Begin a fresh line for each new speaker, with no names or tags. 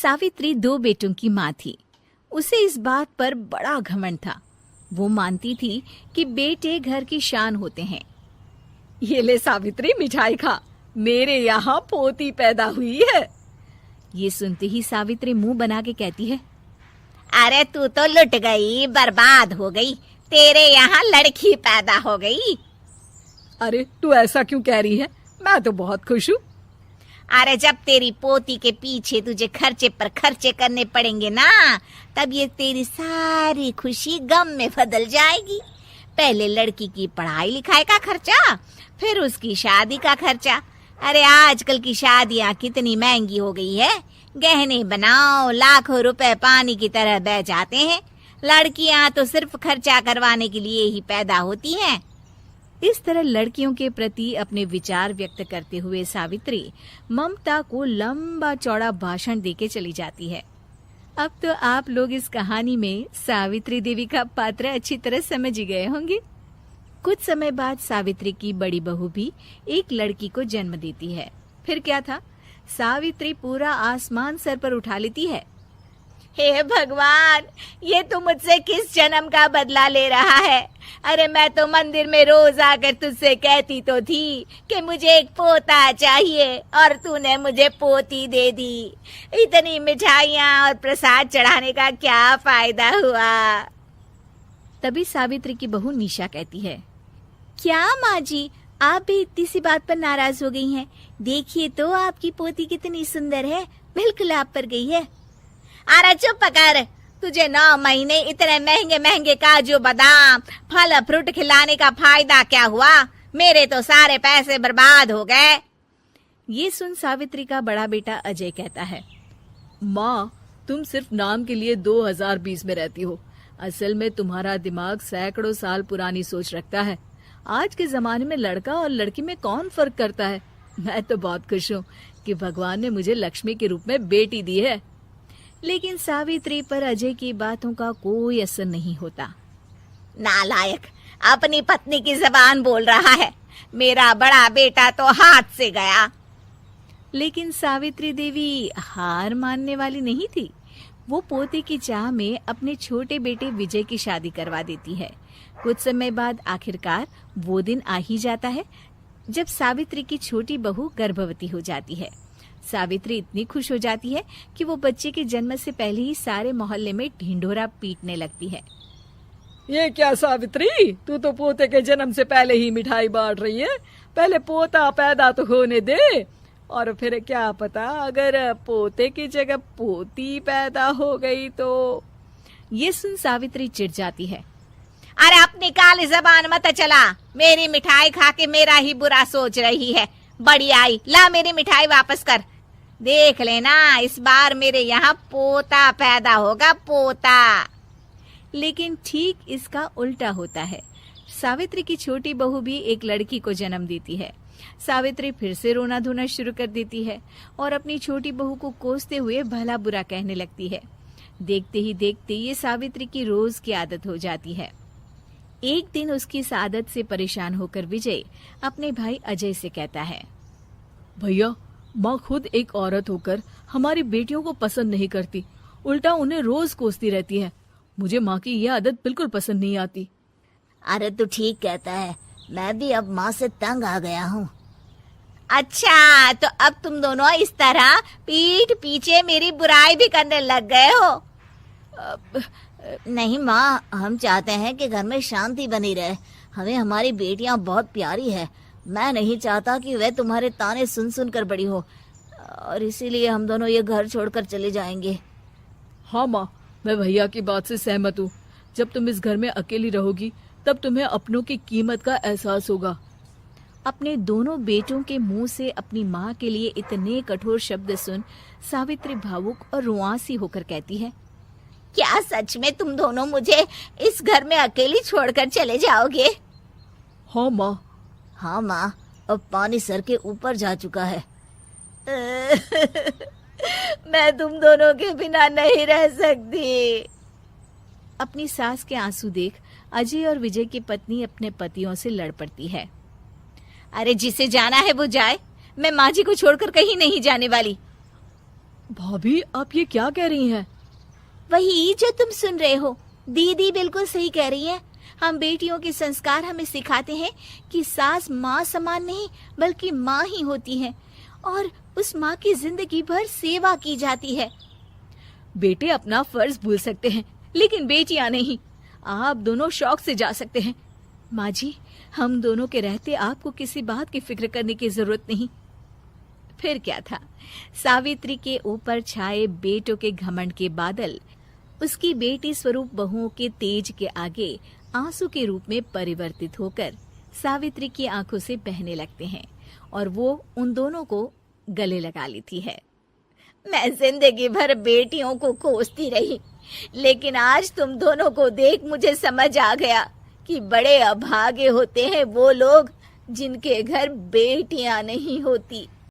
सावित्री 2 बेटों की माँ थी। उसे इस बात पर बड़ा घमंड था। वो मानती थी कि बेटे घर की शान होते हैं।
ये ले सावित्री, मिठाई खा, मेरे यहाँ पोती पैदा हुई है।
ये सुनते ही सावित्री मुंह बना के कहती है,
अरे तू तो लुट गई, बर्बाद हो गई, तेरे यहाँ लड़की पैदा हो गई।
अरे तू ऐसा क्यों कह रही है? मैं तो बहुत खुश हूँ।
अरे जब तेरी पोती के पीछे तुझे खर्चे पर खर्चे करने पड़ेंगे ना, तब ये तेरी सारी खुशी गम में बदल जाएगी। पहले लड़की की पढ़ाई लिखाई का खर्चा, फिर उसकी शादी का खर्चा। अरे आजकल की शादियाँ कितनी महंगी हो गई है। गहने बनाओ, लाखों रुपए पानी की तरह बह जाते हैं। लड़कियाँ तो सिर्फ खर्चा करवाने के लिए ही पैदा होती हैं।
इस तरह लड़कियों के प्रति अपने विचार व्यक्त करते हुए सावित्री ममता को लंबा चौड़ा भाषण देके चली जाती है। अब तो आप लोग इस कहानी में सावित्री देवी का पात्र अच्छी तरह समझ ही गए होंगे। कुछ समय बाद सावित्री की बड़ी बहू भी एक लड़की को जन्म देती है। फिर क्या था, सावित्री पूरा आसमान सर पर उठा लेती है।
हे भगवान, ये तू मुझसे किस जन्म का बदला ले रहा है? अरे मैं तो मंदिर में रोज आकर तुझसे कहती तो थी कि मुझे एक पोता चाहिए, और तूने मुझे पोती दे दी। इतनी मिठाइयाँ और प्रसाद चढ़ाने का क्या फायदा हुआ?
तभी सावित्री की बहू निशा कहती है, क्या माँ जी, आप भी इतनी सी बात पर नाराज हो गई हैं? देखिए तो आपकी पोती कितनी सुंदर है, बिल्कुल आप पर गई है।
अरे चुप कर, तुझे 9 महीने इतने महंगे महंगे काजू बादाम फल फ्रूट खिलाने का फायदा क्या हुआ? मेरे तो सारे पैसे बर्बाद हो गए।
ये सुन सावित्री का बड़ा बेटा अजय कहता है,
माँ, तुम सिर्फ नाम के लिए 2020 में रहती हो। असल में तुम्हारा दिमाग सैकड़ों साल पुरानी सोच रखता है। आज के जमाने में लड़का और लड़की में कौन फर्क करता है? मैं तो बहुत खुश हूँ कि भगवान ने मुझे लक्ष्मी के रूप में बेटी दी है।
लेकिन सावित्री पर अजय की बातों का कोई असर नहीं होता।
नालायक, अपनी पत्नी की जबान बोल रहा है। मेरा बड़ा बेटा तो हाथ से गया।
लेकिन सावित्री देवी हार मानने वाली नहीं थी। वो पोते की चाह में अपने छोटे बेटे विजय की शादी करवा देती है। कुछ समय बाद आखिरकार वो दिन आ ही जाता है जब सावित्री की छोटी बहू गर्भवती हो जाती है। सावित्री इतनी खुश हो जाती है कि वो बच्चे के जन्म से पहले ही सारे मोहल्ले में ढिंढोरा पीटने लगती है।
ये क्या सावित्री, तू तो पोते के जन्म से पहले ही मिठाई बांट रही है। पहले पोता पैदा तो होने दे, और फिर क्या पता अगर पोते की जगह पोती पैदा हो गई तो।
ये सुन सावित्री चिढ़ जाती है।
अरे अपनी काली जबान मत चला, मेरी मिठाई खा के मेरा ही बुरा सोच रही है। बड़ी आई, ला मेरी मिठाई वापस कर। देख लेना, इस बार मेरे यहाँ पोता पैदा होगा, पोता।
लेकिन ठीक इसका उल्टा होता है। सावित्री की छोटी बहू भी एक लड़की को जन्म देती है। सावित्री फिर से रोना धोना शुरू कर देती है और अपनी छोटी बहू को कोसते हुए भला बुरा कहने लगती है। देखते ही देखते ये सावित्री की रोज की आदत हो जाती है। एक दिन उसकी इस आदत से परेशान होकर विजय अपने भाई अजय से कहता है,
भैया, माँ खुद एक औरत होकर हमारी बेटियों को पसंद नहीं करती, उल्टा उन्हें रोज कोसती रहती है। मुझे माँ की यह आदत बिल्कुल पसंद नहीं आती।
अरे तू ठीक कहता है, मैं भी अब माँ से तंग आ गया हूँ। अच्छा, तो अब तुम दोनों इस तरह पीठ पीछे मेरी बुराई भी करने लग गए हो? नहीं माँ, हम चाहते हैं कि घर में शांति बनी रहे। हमें हमारी बेटियाँ बहुत प्यारी है। मैं नहीं चाहता कि वह तुम्हारे ताने सुन सुन कर बड़ी हो, और इसीलिए हम दोनों ये घर छोड़कर चले जाएंगे।
हाँ माँ, मैं भैया की बात से सहमत हूँ। जब तुम इस घर में अकेली रहोगी तब तुम्हें अपनों की कीमत का एहसास होगा।
अपने दोनों बेटों के मुंह से अपनी माँ के लिए इतने कठोर शब्द सुन सावित्री भावुक और रुआंसी होकर कहती है,
क्या सच में तुम दोनों मुझे इस घर में अकेली छोड़कर चले जाओगे?
हाँ माँ।
हाँ माँ, अब पानी सर के ऊपर जा चुका है। मैं तुम दोनों के बिना नहीं रह सकती।
अपनी सास के आंसू देख अजय और विजय की पत्नी अपने पतियों से लड़ पड़ती है।
अरे जिसे जाना है वो जाए, मैं माँ जी को छोड़कर कहीं नहीं जाने वाली।
भाभी, आप ये क्या कह रही हैं?
वही जो तुम सुन रहे हो, दीदी बिल्कुल सही कह रही है। हम बेटियों के संस्कार हमें सिखाते हैं कि सास माँ समान नहीं बल्कि माँ ही होती है और उस माँ की जिंदगी भर सेवा की जाती है।
बेटे अपना फर्ज भूल सकते हैं, लेकिन बेटियां नहीं। आप दोनों शौक से जा सकते हैं।
माँ जी, हम दोनों के रहते आपको किसी बात की फिक्र करने की जरूरत नहीं। फिर क्या था, सावित्री के ऊपर छाए बेटों के घमंड के बादल उसकी बेटी स्वरूप बहुओं के तेज के आगे आंसू के रूप में परिवर्तित होकर सावित्री की आंखों से बहने लगते हैं और वो उन दोनों को गले लगा लेती है।
मैं जिंदगी भर बेटियों को कोसती रही, लेकिन आज तुम दोनों को देख मुझे समझ आ गया कि बड़े अभागे होते हैं वो लोग जिनके घर बेटियां नहीं होती।